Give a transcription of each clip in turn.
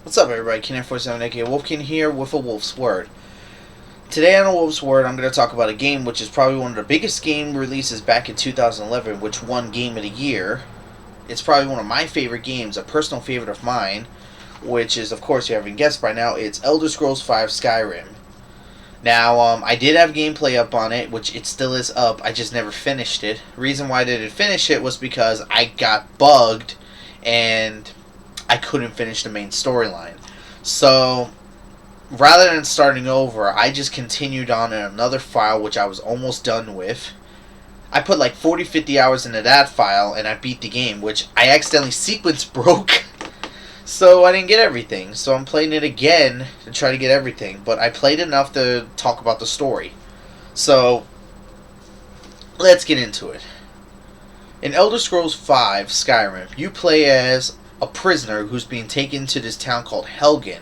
What's up, everybody? Ken47 aka Wolfkeen here with a Wolf's Word. Today on a Wolf's Word, I'm going to talk about a game which is probably one of the biggest game releases back in 2011, which won Game of the Year. It's probably one of my favorite games, a personal favorite of mine, which is, of course, you haven't guessed by now, it's Elder Scrolls V Skyrim. Now, I did have gameplay up on it, which it still is up, I just never finished it. The reason why I didn't finish it was because I got bugged, and I couldn't finish the main storyline. So, rather than starting over, I just continued on in another file which I was almost done with. I put like 40-50 hours into that file and I beat the game, which I accidentally sequence broke. So I didn't get everything. So I'm playing it again to try to get everything. But I played enough to talk about the story. So, let's get into it. In Elder Scrolls V Skyrim, you play as a prisoner who's being taken to this town called Helgen.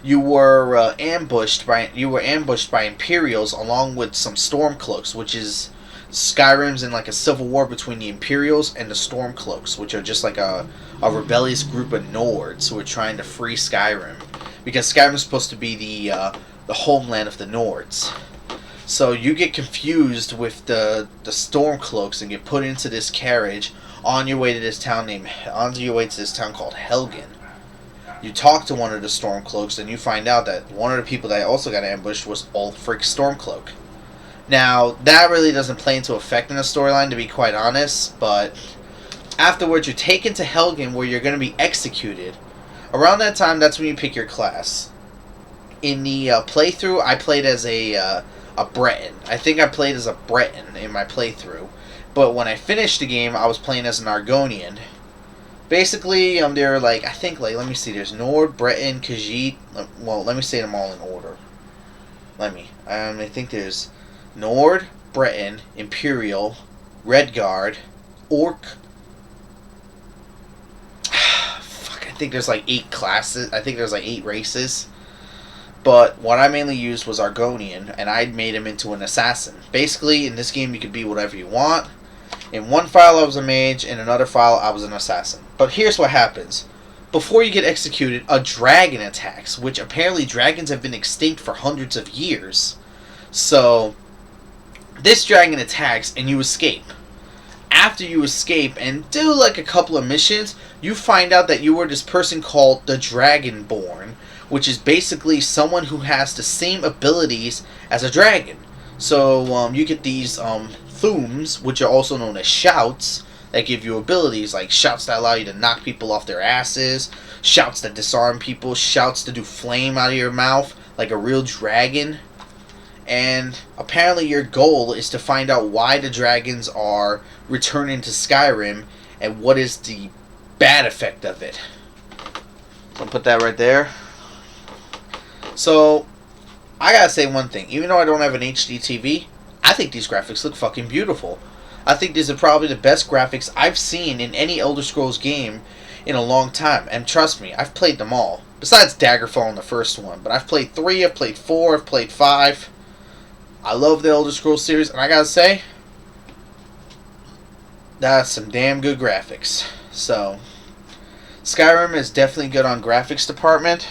You were ambushed by Imperials along with some Stormcloaks, which is Skyrim's in like a civil war between the Imperials and the Stormcloaks, which are just like a rebellious group of Nords who are trying to free Skyrim, because Skyrim is supposed to be the homeland of the Nords. So you get confused with the Stormcloaks and get put into this carriage on your way to this town called Helgen. You talk to one of the Stormcloaks and you find out that one of the people that also got ambushed was Ulfric Stormcloak. Now, that really doesn't play into effect in the storyline, to be quite honest, but afterwards you're taken to Helgen where you're going to be executed. Around that time, that's when you pick your class. In the playthrough, I played as a Breton. I think I played as a Breton in my playthrough. But when I finished the game, I was playing as an Argonian. Basically, there are let me see, there's Nord, Breton, Khajiit. Well, let me say them all in order. I think there's Nord, Breton, Imperial, Redguard, Orc. Fuck, I think there's like 8 classes. I think there's like 8 races. But what I mainly used was Argonian, and I made him into an assassin. Basically, in this game, you can be whatever you want. In one file, I was a mage. In another file, I was an assassin. But here's what happens. Before you get executed, a dragon attacks, which apparently dragons have been extinct for hundreds of years. So, this dragon attacks, and you escape. After you escape and do like a couple of missions, you find out that you were this person called the Dragonborn, which is basically someone who has the same abilities as a dragon. So, you get these thumes, which are also known as shouts, that give you abilities, like shouts that allow you to knock people off their asses, shouts that disarm people, shouts to do flame out of your mouth, like a real dragon. And apparently your goal is to find out why the dragons are returning to Skyrim, and what is the bad effect of it. So I'll put that right there. So, I gotta say one thing. Even though I don't have an HD TV, I think these graphics look fucking beautiful. I think these are probably the best graphics I've seen in any Elder Scrolls game in a long time. And trust me, I've played them all. Besides Daggerfall in the first one. But I've played 3, I've played 4, I've played 5. I love the Elder Scrolls series, and I gotta say, that's some damn good graphics. So, Skyrim is definitely good on graphics department.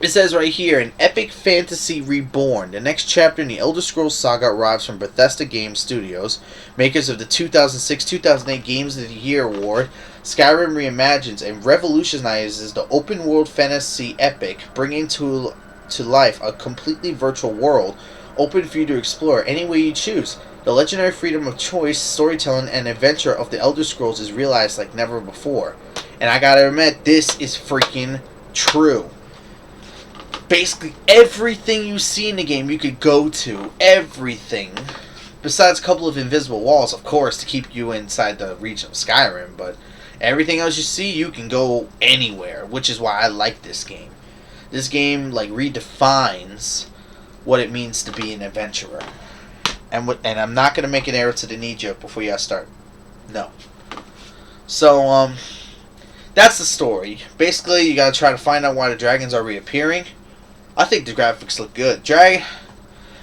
It says right here, an epic fantasy reborn. The next chapter in the Elder Scrolls saga arrives from Bethesda Game Studios, makers of the 2006-2008 Games of the Year award. Skyrim reimagines and revolutionizes the open-world fantasy epic, bringing to life a completely virtual world, open for you to explore any way you choose. The legendary freedom of choice, storytelling, and adventure of the Elder Scrolls is realized like never before. And I gotta admit, this is freaking true. Basically everything you see in the game you could go to. Everything. Besides a couple of invisible walls, of course, to keep you inside the region of Skyrim. But everything else you see, you can go anywhere. Which is why I like this game. This game, like, redefines what it means to be an adventurer. And I'm not going to make an arrow to the knee joke before you guys start. No. So, that's the story. Basically, you got to try to find out why the dragons are reappearing. I think the graphics look good.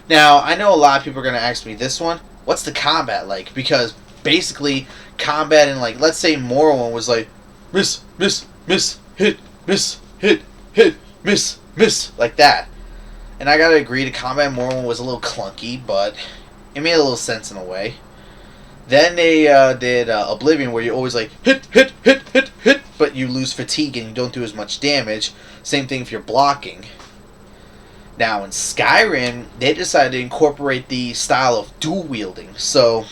Now, I know a lot of people are going to ask me this one. What's the combat like? Because basically, combat in, like, let's say Morrowind was like, miss, hit, miss, hit, miss, like that. And I gotta agree, the combat more was a little clunky, but it made a little sense in a way. Then they did Oblivion, where you always like hit, but you lose fatigue and you don't do as much damage. Same thing if you're blocking. Now in Skyrim, they decided to incorporate the style of dual wielding. So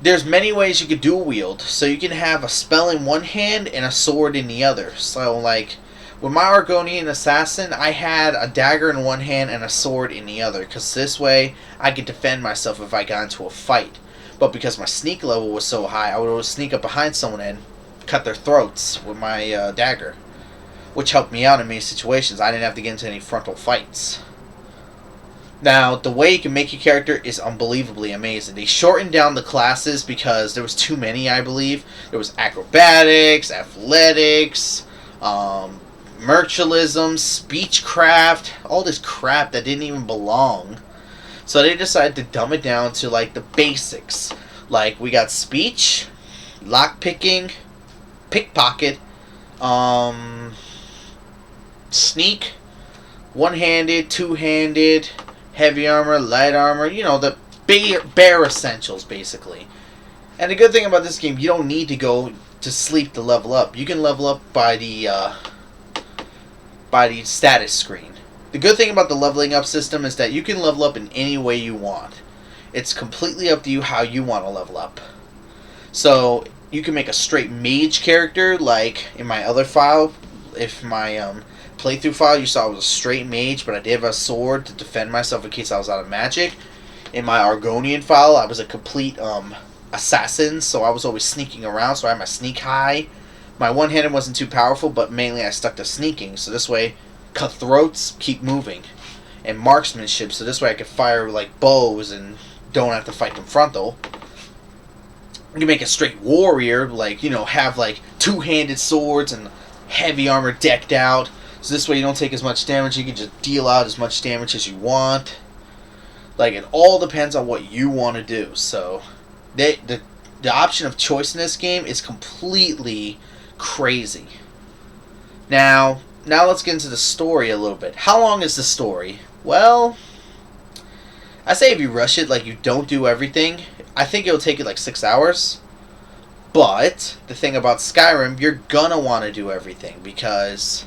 there's many ways you could dual wield. So you can have a spell in one hand and a sword in the other. So like with my Argonian Assassin, I had a dagger in one hand and a sword in the other, because this way I could defend myself if I got into a fight. But because my sneak level was so high, I would always sneak up behind someone and cut their throats with my dagger, which helped me out in many situations. I didn't have to get into any frontal fights. Now, the way you can make your character is unbelievably amazing. They shortened down the classes because there was too many, I believe. There was acrobatics, athletics, merchalism, speechcraft, all this crap that didn't even belong. So they decided to dumb it down to like the basics. Like we got speech, lockpicking, pickpocket, sneak, one-handed, two-handed, heavy armor, light armor, you know, the bare essentials basically. And the good thing about this game, you don't need to go to sleep to level up. You can level up by the status screen. The good thing about the leveling up system is that you can level up in any way you want. It's completely up to you how you want to level up. So you can make a straight mage character, like in my other file. If my playthrough file you saw I was a straight mage, but I did have a sword to defend myself in case I was out of magic. In my Argonian file, I was a complete assassin, so I was always sneaking around, so I had my sneak high. My one-handed wasn't too powerful, but mainly I stuck to sneaking, so this way, cut throats, keep moving. And marksmanship, so this way I could fire like bows and don't have to fight them frontal. You can make a straight warrior, like, you know, have like two-handed swords and heavy armor decked out. So this way you don't take as much damage, you can just deal out as much damage as you want. Like, it all depends on what you want to do. So, the option of choice in this game is completely crazy. Now let's get into the story a little bit. How long is the story? Well, I say if you rush it, like you don't do everything, I think it'll take you like 6 hours. But the thing about Skyrim, you're gonna want to do everything because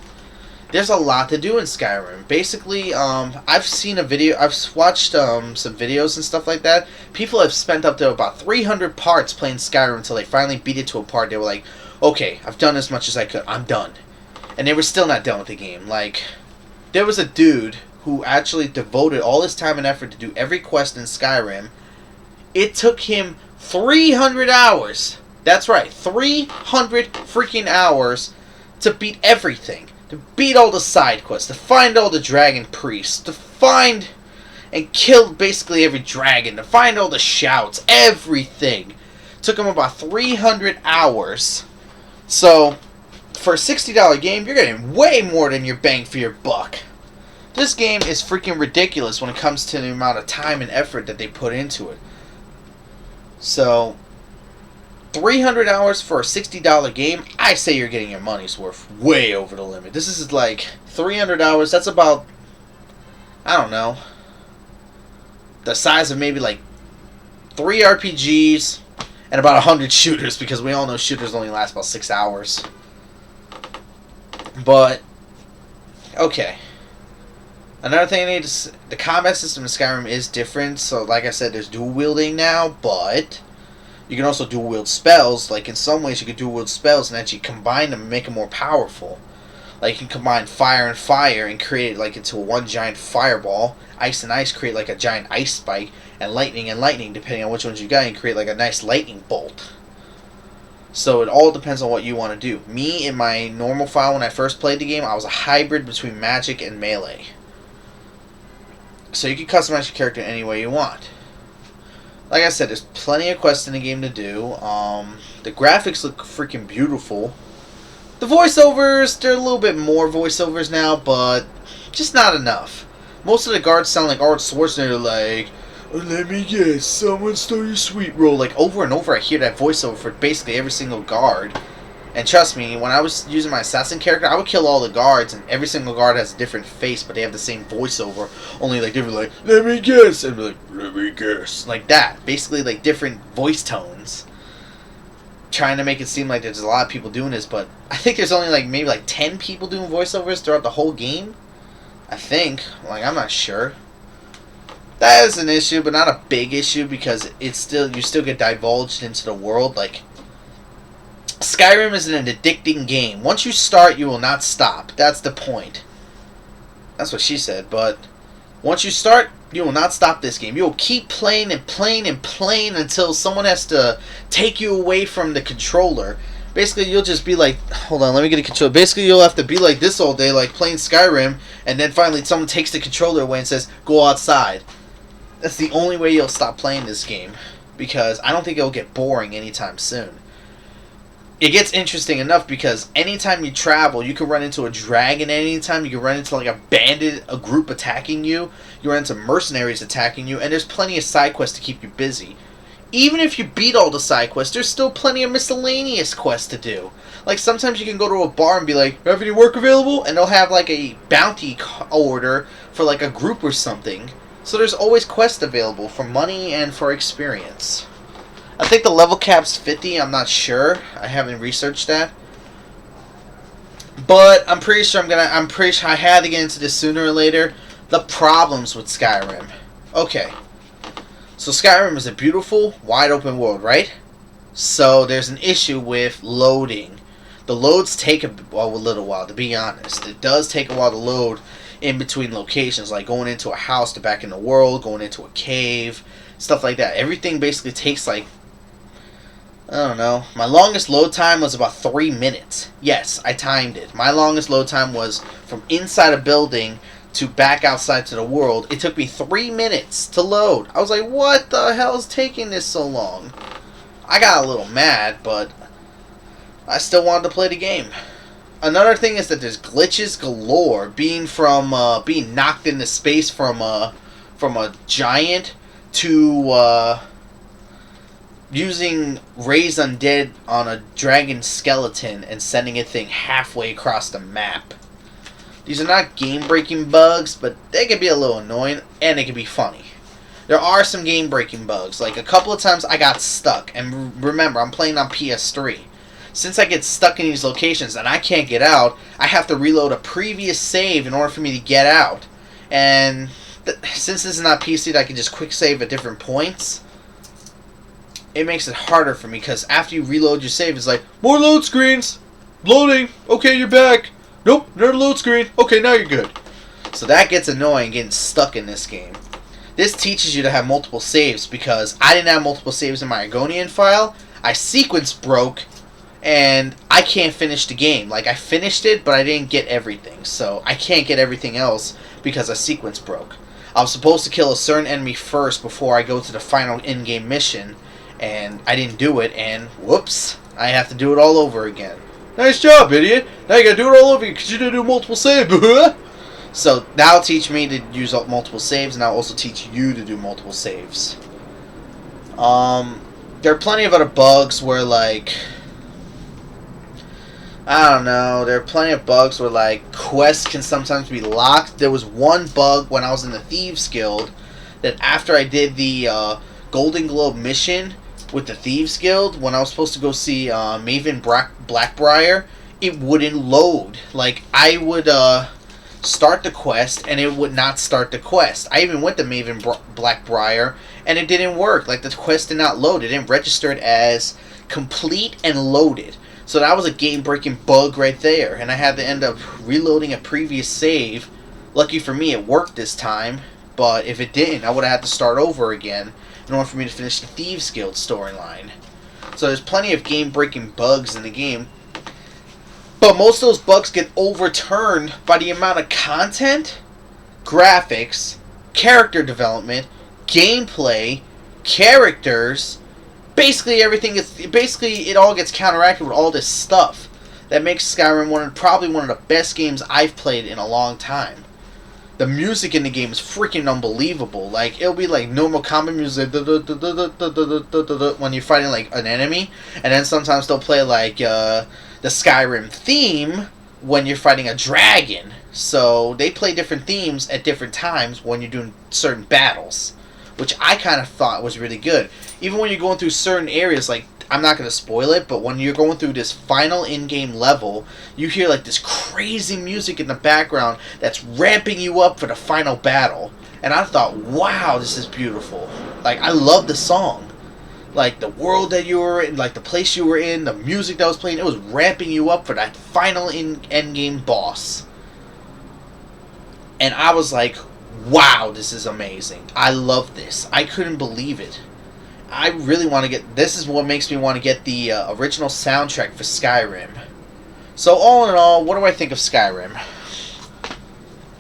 there's a lot to do in Skyrim. Basically, I've seen a video, I've watched some videos and stuff like that. People have spent up to about 300 parts playing Skyrim until they finally beat it to a part. They were like, okay, I've done as much as I could, I'm done. And they were still not done with the game. Like, there was a dude who actually devoted all his time and effort to do every quest in Skyrim. It took him 300 hours. That's right, 300 freaking hours to beat everything. To beat all the side quests, to find all the dragon priests, to find and kill basically every dragon, to find all the shouts, everything. Took him about 300 hours. So, for a $60 game, you're getting way more than your bang for your buck. This game is freaking ridiculous when it comes to the amount of time and effort that they put into it. So, 300 hours for a $60 game, I say you're getting your money's worth. Way over the limit. This is like 300 hours, that's about, I don't know, the size of maybe like 3 RPGs and about 100 shooters, because we all know shooters only last about 6 hours. But, okay. Another thing I need to the combat system in Skyrim is different. So, like I said, there's dual wielding now, but you can also dual wield spells. Like, in some ways, you can dual wield spells and actually combine them and make them more powerful. Like, you can combine fire and fire and create it like into one giant fireball. Ice and ice create like a giant ice spike, and lightning, depending on which ones you got, and create like a nice lightning bolt. So it all depends on what you want to do. Me, in my normal file when I first played the game, I was a hybrid between magic and melee. So you can customize your character any way you want. Like I said, there's plenty of quests in the game to do. The graphics look freaking beautiful. The voiceovers, there are a little bit more voiceovers now, but just not enough. Most of the guards sound like Arnold Schwarzenegger, like, let me guess, someone stole your sweet roll. Like, over and over I hear that voiceover for basically every single guard. And trust me, when I was using my assassin character, I would kill all the guards, and every single guard has a different face, but they have the same voiceover. Only like different, like, let me guess, and like, let me guess, like that. Basically, like different voice tones, trying to make it seem like there's a lot of people doing this, but I think there's only like maybe like 10 people doing voiceovers throughout the whole game. I think, like, I'm not sure. That is an issue, but not a big issue because it's still you still get divulged into the world. Like, Skyrim is an addicting game. Once you start, you will not stop. That's the point. That's what she said, but once you start, you will not stop this game. You will keep playing and playing and playing until someone has to take you away from the controller. Basically, you'll just be like, hold on, let me get a controller. Basically, you'll have to be like this all day, like playing Skyrim, and then finally someone takes the controller away and says, go outside. That's the only way you'll stop playing this game, because I don't think it'll get boring anytime soon. It gets interesting enough because anytime you travel, you can run into a dragon anytime. You can run into like a group attacking you. You run into mercenaries attacking you, and there's plenty of side quests to keep you busy. Even if you beat all the side quests, there's still plenty of miscellaneous quests to do. Like, sometimes you can go to a bar and be like, have any work available? And they'll have like a bounty order for like a group or something. So there's always quests available for money and for experience. I think the level cap's 50. I'm not sure. I haven't researched that. But I'm pretty sure I had to get into this sooner or later. The problems with Skyrim. Okay. So Skyrim is a beautiful, wide open world, right? So there's an issue with loading. The loads take a little while, to be honest. It does take a while to load in between locations, like going into a house to back in the world, going into a cave, stuff like that. Everything basically takes like, I don't know. My longest load time was about 3 minutes. Yes, I timed it. My longest load time was from inside a building to back outside to the world. It took me 3 minutes to load. I was like, what the hell is taking this so long? I got a little mad, but I still wanted to play the game. Another thing is that there's glitches galore. Being knocked into space from a giant to using Raise Undead on a dragon skeleton and sending a thing halfway across the map. These are not game-breaking bugs, but they can be a little annoying, and they can be funny. There are some game-breaking bugs. Like, a couple of times I got stuck, and remember, I'm playing on PS3. Since I get stuck in these locations and I can't get out, I have to reload a previous save in order for me to get out. And since this is not PC, I can just quick save at different points. It makes it harder for me because after you reload your save, it's like, more load screens! Loading! Okay, you're back! Nope, another load screen! Okay, now you're good. So that gets annoying getting stuck in this game. This teaches you to have multiple saves because I didn't have multiple saves in my Argonian file. I sequence broke and I can't finish the game. Like, I finished it, but I didn't get everything. So I can't get everything else because a sequence broke. I was supposed to kill a certain enemy first before I go to the final in-game mission, and I didn't do it, and whoops, I have to do it all over again. Nice job, idiot! Now you gotta do it all over because you didn't do multiple saves. So that'll teach me to use multiple saves, and I'll also teach you to do multiple saves. There are plenty of other bugs where, like, I don't know, there are plenty of bugs where, like, quests can sometimes be locked. There was one bug when I was in the Thieves Guild that after I did the Golden Globe mission with the Thieves Guild, when I was supposed to go see Maven Blackbriar, it wouldn't load. Like, I would start the quest, and it would not start the quest. I even went to Maven Blackbriar, and it didn't work. Like, the quest did not load. It didn't register it as complete and loaded. So that was a game-breaking bug right there, and I had to end up reloading a previous save. Lucky for me, it worked this time, but if it didn't, I would have had to start over again in order for me to finish the Thieves Guild storyline. So there's plenty of game-breaking bugs in the game, but most of those bugs get overturned by the amount of content, graphics, character development, gameplay, characters. Basically everything it all gets counteracted with all this stuff that makes Skyrim probably one of the best games I've played in a long time. The music in the game is freaking unbelievable. Like, it'll be like normal combat music when you're fighting like an enemy, and then sometimes they'll play like the Skyrim theme when you're fighting a dragon. So they play different themes at different times when you're doing certain battles, which I kind of thought was really good. Even when you're going through certain areas, like, I'm not going to spoil it, but when you're going through this final in-game level, you hear like this crazy music in the background that's ramping you up for the final battle. And I thought, wow, this is beautiful. Like, I love the song. Like, the world that you were in, like, the place you were in, the music that was playing, it was ramping you up for that final end-game boss. And I was like, wow, this is amazing. I love this. I couldn't believe it. I really want to get... This is what makes me want to get the original soundtrack for Skyrim. So, all in all, what do I think of Skyrim?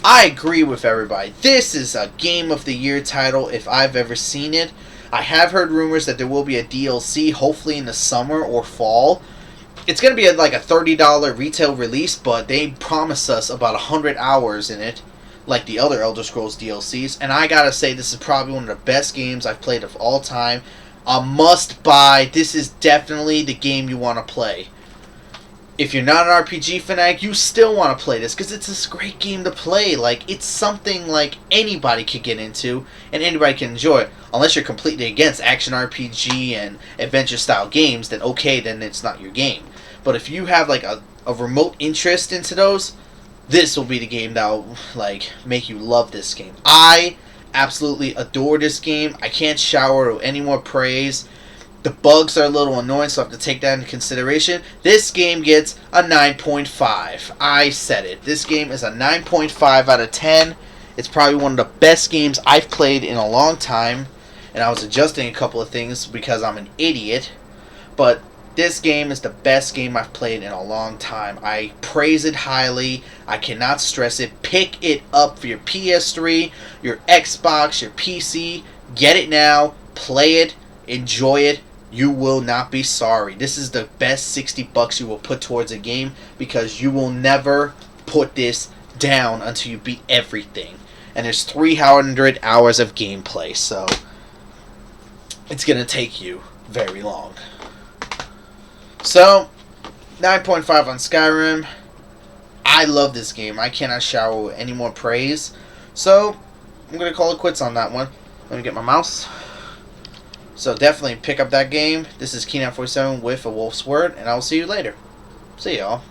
I agree with everybody. This is a Game of the Year title if I've ever seen it. I have heard rumors that there will be a DLC, hopefully in the summer or fall. It's going to be like a $30 retail release, but they promise us about 100 hours in it, like the other Elder Scrolls DLCs. And I gotta say, this is probably one of the best games I've played of all time. A must buy. This is definitely the game you want to play. If you're not an RPG fanatic, you still want to play this, because it's this great game to play. Like, it's something like anybody could get into, and anybody can enjoy it. Unless you're completely against action RPG and adventure style games, then okay, then it's not your game. But if you have like a remote interest into those, this will be the game that will like make you love this game. I absolutely adore this game. I can't shower any more praise. The bugs are a little annoying, so I have to take that into consideration. This game gets a 9.5. I said it. This game is a 9.5 out of 10. It's probably one of the best games I've played in a long time. And I was adjusting a couple of things because I'm an idiot. But this game is the best game I've played in a long time. I praise it highly. I cannot stress it. Pick it up for your PS3, your Xbox, your PC. Get it now. Play it. Enjoy it. You will not be sorry. This is the best $60 you will put towards a game, because you will never put this down until you beat everything. And there's 300 hours of gameplay, so it's going to take you very long. So, 9.5 on Skyrim. I love this game. I cannot shower with any more praise. So, I'm going to call it quits on that one. Let me get my mouse. So definitely pick up that game. This is Keen47 with a Wolf's Word, and I will see you later. See y'all.